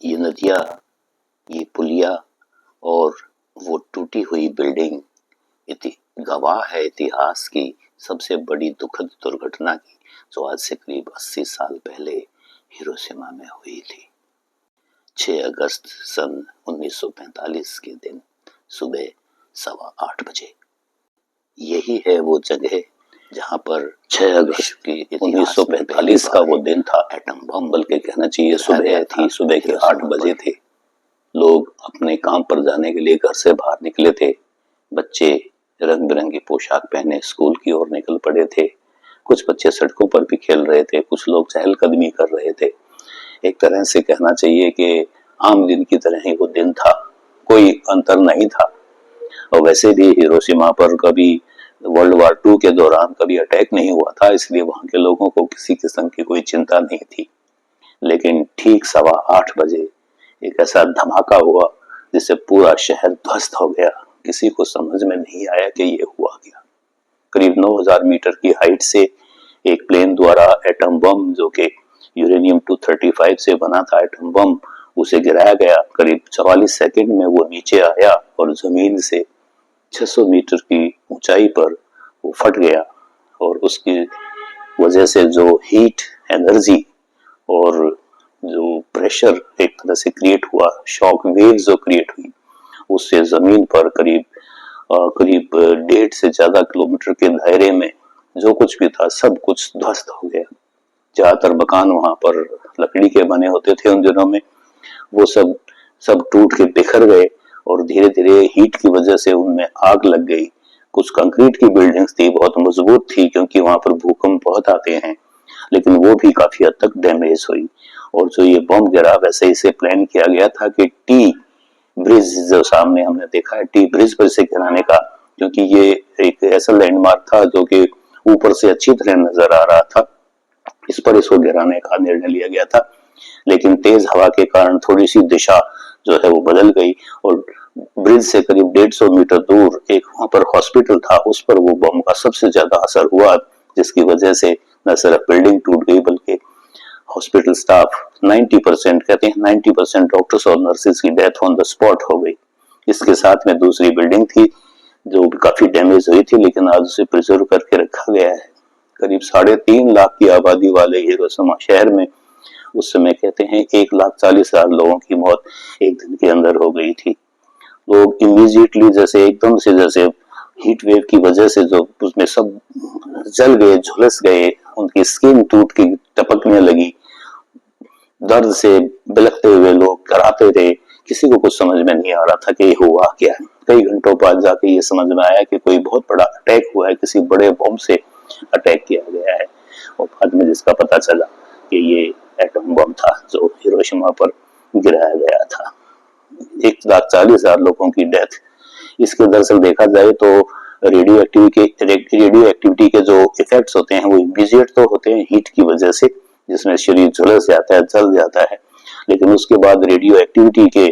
ये नदियाँ, ये पुलिया और वो टूटी हुई बिल्डिंग गवाह है इतिहास की सबसे बड़ी दुखद दुर्घटना की, जो आज से करीब 80 साल पहले हिरोशिमा में हुई थी। 6 अगस्त सन 1945 के दिन सुबह 8:15 बजे। यही है वो जगह जहां पर 6 अगस्त की 1945 का वो दिन था। एटम बम, बल्कि कहना चाहिए सुबह थी, सुबह के 8 बजे थे। लोग अपने काम पर जाने के लिए घर से बाहर निकले थे। बच्चे रंग बिरंगी पोशाक पहने स्कूल की ओर निकल पड़े थे। कुछ बच्चे सड़कों पर भी खेल रहे थे, कुछ लोग चहलकदमी कर रहे थे। एक तरह से कहना चाहिए कि आम दिन की तरह ही वो दिन था, कोई अंतर नहीं था। और वैसे भी हिरोशिमा पर कभी वर्ल्ड वार 2 के दौरान कभी अटैक नहीं हुआ था, इसलिए वहां के लोगों को किसी किस्म की कोई चिंता नहीं थी। लेकिन ठीक 8:15 बजे एक ऐसा धमाका हुआ जिससे पूरा शहर ध्वस्त हो गया। किसी को समझ में नहीं आया कि ये हुआ क्या। करीब 9000 मीटर की हाइट से एक प्लेन द्वारा एटम बम, जो कि यूरेनियम 235 से बना था एटम बम, उसे गिराया गया। करीब 44 सेकंड में वो नीचे आया और जमीन से 600 मीटर की ऊंचाई पर वो फट गया। और उसकी वजह से जो हीट एनर्जी और जो प्रेशर एक तरह से क्रिएट हुआ, शॉक वेव्स जो क्रिएट हुई, उससे जमीन पर करीब 1.5 से ज्यादा किलोमीटर के दायरे में जो कुछ भी था सब कुछ ध्वस्त हो गया। ज्यादातर मकान वहां पर लकड़ी के बने होते थे उन दिनों में, वो सब टूट के बिखर गए और धीरे धीरे हीट की वजह से उनमें आग लग गई। कुछ कंक्रीट की बिल्डिंग्स थी, बहुत मजबूत थी क्योंकि वहां पर भूकंप बहुत आते हैं, लेकिन वो भी काफी हद तक डैमेज हुई। और जो ये बम गिरा, वैसे इसे प्लान किया गया था कि टी ब्रिज, जो सामने हमने देखा है, टी ब्रिज पर से गिराने का, क्योंकि ये एक ऐसा लैंडमार्क था जो कि ऊपर से अच्छी तरह नजर आ रहा था। इस पर इसको गिराने का निर्णय लिया गया था, लेकिन तेज हवा के कारण थोड़ी सी दिशा जो है वो बदल गई और ब्रिज से करीब 150 मीटर दूर एक वहां पर हॉस्पिटल था, उस पर वो बम का सबसे ज्यादा असर हुआ, जिसकी वजह से न सिर्फ बिल्डिंग टूट गई बल्कि हॉस्पिटल स्टाफ 90%, कहते हैं 90% डॉक्टर्स और नर्सेज की डेथ ऑन द स्पॉट हो गई। इसके साथ में दूसरी बिल्डिंग थी जो काफी डैमेज हुई थी, लेकिन आज उसे प्रिजर्व करके रखा गया है। करीब 3.5 लाख की आबादी वाले हिरोशिमा शहर में उस समय कहते हैं 1,40,000 लोगों की मौत एक दिन के अंदर हो गई थी। लोग इमीडिएटली जैसे एकदम से, जैसे हीट वेव की वजह से जो उसमें सब जल गए, झुलस गए, उनकी स्किन टूट के टपकने लगी, दर्द से बिलखते हुए लोग कराते थे। किसी को कुछ समझ में नहीं आ रहा था कि ये हुआ क्या है। कई घंटों बाद जाके ये समझ में आया कि कोई बहुत बड़ा अटैक हुआ है, किसी बड़े बम से अटैक किया गया है। और बाद में जिसका पता चला कि ये एटम बम था जो हिरोशिमा पर गिराया गया था। 1,40,000 लोगों की डेथ। इसके दरअसल देखा जाए तो रेडियो एक्टिविटी के जो इफेक्ट्स होते हैं वो इमीडिएट तो होते हैं हीट की वजह से, जिसमें शरीर झुलस जाता है, जल जाता है, लेकिन उसके बाद रेडियो एक्टिविटी के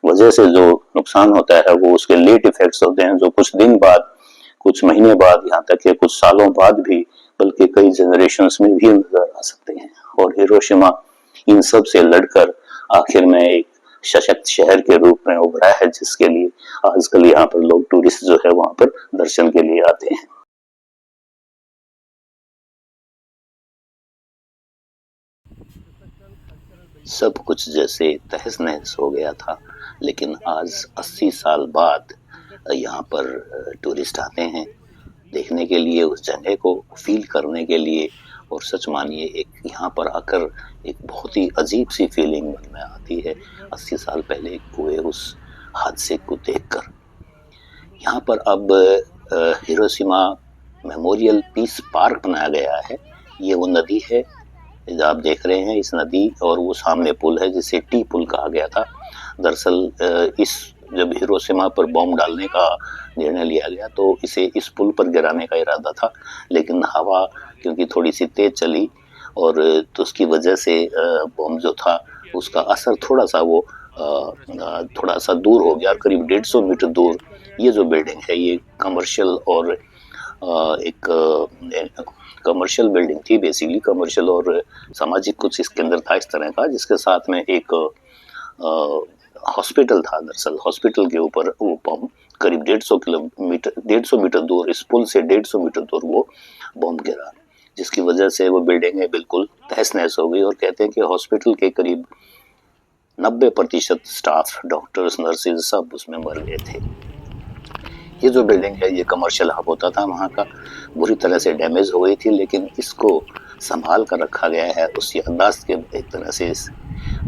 वजह से जो नुकसान होता है वो उसके लेट इफेक्ट्स होते हैं, जो कुछ दिन बाद, कुछ महीने बाद, यहाँ तक कि कुछ सालों बाद भी, बल्कि कई जनरेशंस में भी नजर आ सकते हैं। और हिरोशिमा इन सब से लड़कर आखिर में एक सशक्त शहर के रूप में उभरा है, जिसके लिए आजकल यहाँ पर लोग टूरिस्ट जो है वहां पर दर्शन के लिए आते हैं। सब कुछ जैसे तहस नहस हो गया था, लेकिन आज 80 साल बाद यहाँ पर टूरिस्ट आते हैं देखने के लिए, उस जगह को फील करने के लिए। और सच मानिए एक यहाँ पर आकर एक बहुत ही अजीब सी फीलिंग मन में आती है 80 साल पहले हुए उस हादसे को देखकर। यहाँ पर अब हिरोशिमा मेमोरियल पीस पार्क बनाया गया है। ये वो नदी है आप देख रहे हैं, इस नदी, और वो सामने पुल है जिसे टी पुल कहा गया था। दरअसल इस जब हिरोशिमा पर बम डालने का निर्णय लिया गया तो इसे इस पुल पर गिराने का इरादा था, लेकिन हवा क्योंकि थोड़ी सी तेज चली और तो उसकी वजह से बम जो था उसका असर थोड़ा सा वो थोड़ा सा दूर हो गया। करीब 150 मीटर दूर ये जो बिल्डिंग है ये कमर्शियल और एक कमर्शियल बिल्डिंग थी, बेसिकली कमर्शियल और सामाजिक कुछ इसके अंदर था इस तरह का, जिसके साथ में एक हॉस्पिटल था। दरअसल हॉस्पिटल के ऊपर वो बम करीब 150 मीटर दूर, इस पुल से 150 मीटर दूर वो बम गिरा, जिसकी वजह से वो बिल्डिंगें बिल्कुल तहस नहस हो गई। और कहते हैं कि हॉस्पिटल के करीब 90% स्टाफ, डॉक्टर्स, नर्सेज सब उसमें मर गए थे। ये जो बिल्डिंग है ये कमर्शियल हब होता था वहाँ का, बुरी तरह से डैमेज हो गई थी, लेकिन इसको संभाल कर रखा गया है उस याददाश्त के एक तरह से,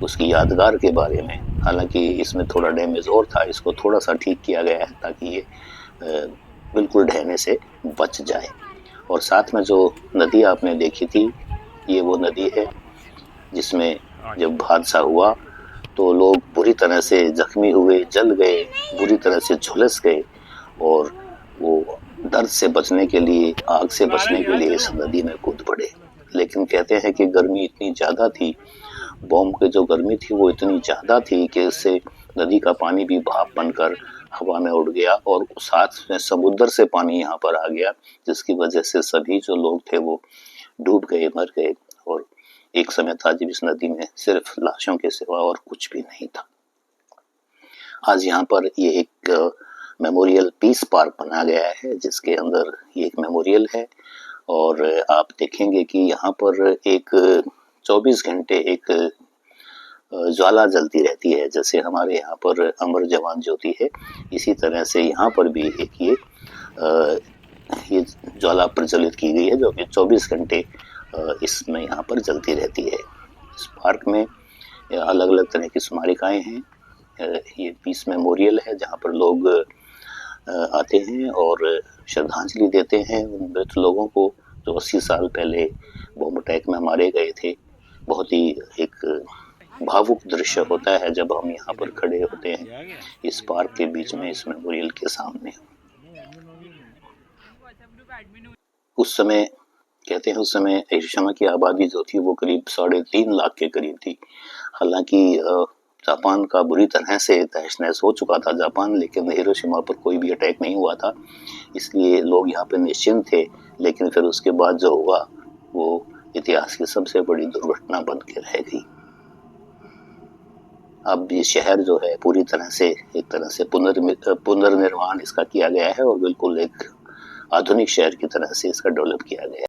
उसकी यादगार के बारे में। हालांकि इसमें थोड़ा डैमेज और था, इसको थोड़ा सा ठीक किया गया है ताकि ये बिल्कुल ढहने से बच जाए। और साथ में जो नदी आपने देखी थी, ये वो नदी है जिसमें जब हादसा हुआ तो लोग बुरी तरह से जख्मी हुए, जल गए, बुरी तरह से झुलस गए, और वो दर्द से बचने के लिए, आग से बचने के लिए इस नदी में कूद पड़े। लेकिन कहते हैं कि गर्मी इतनी ज़्यादा थी, बॉम्ब की जो गर्मी थी वो इतनी ज़्यादा थी कि इससे नदी का पानी भी भाप बनकर हवा में उड़ गया, और साथ में समुद्र से पानी यहाँ पर आ गया, जिसकी वजह से सभी जो लोग थे वो डूब गए, मर गए। और एक समय था जब इस नदी में सिर्फ लाशों के सिवा और कुछ भी नहीं था। आज यहाँ पर ये एक मेमोरियल पीस पार्क बना गया है, जिसके अंदर ये एक मेमोरियल है। और आप देखेंगे कि यहाँ पर एक 24 घंटे एक ज्वाला जलती रहती है, जैसे हमारे यहाँ पर अमर जवान ज्योति है, इसी तरह से यहाँ पर भी एक ये ज्वाला प्रज्वलित की गई है, जो कि 24 घंटे इसमें यहाँ पर जलती रहती है। इस पार्क में अलग अलग तरह की स्मारिकाएं हैं। ये पीस मेमोरियल है जहाँ पर लोग आते हैं और श्रद्धांजलि देते हैं उन मृत लोगों को जो 80 साल पहले बॉम्ब अटैक में मारे गए थे। बहुत ही एक भावुक दृश्य होता है जब हम यहाँ पर खड़े होते हैं इस पार्क के बीच में, इस मेमोरियल के सामने। उस समय कहते हैं, उस समय हिरोशिमा की आबादी जो थी वो करीब 3.5 लाख के करीब थी। हालांकि जापान का बुरी तरह से तहस नहस हो चुका था जापान, लेकिन हिरोशिमा पर कोई भी अटैक नहीं हुआ था, इसलिए लोग यहाँ पे निश्चिंत थे। लेकिन फिर उसके बाद जो हुआ वो इतिहास की सबसे बड़ी दुर्घटना बन के रह गई। अब ये शहर जो है पूरी तरह से एक तरह से पुनर्निर्माण इसका किया गया है और बिल्कुल एक आधुनिक शहर की तरह से इसका डेवलप किया गया है।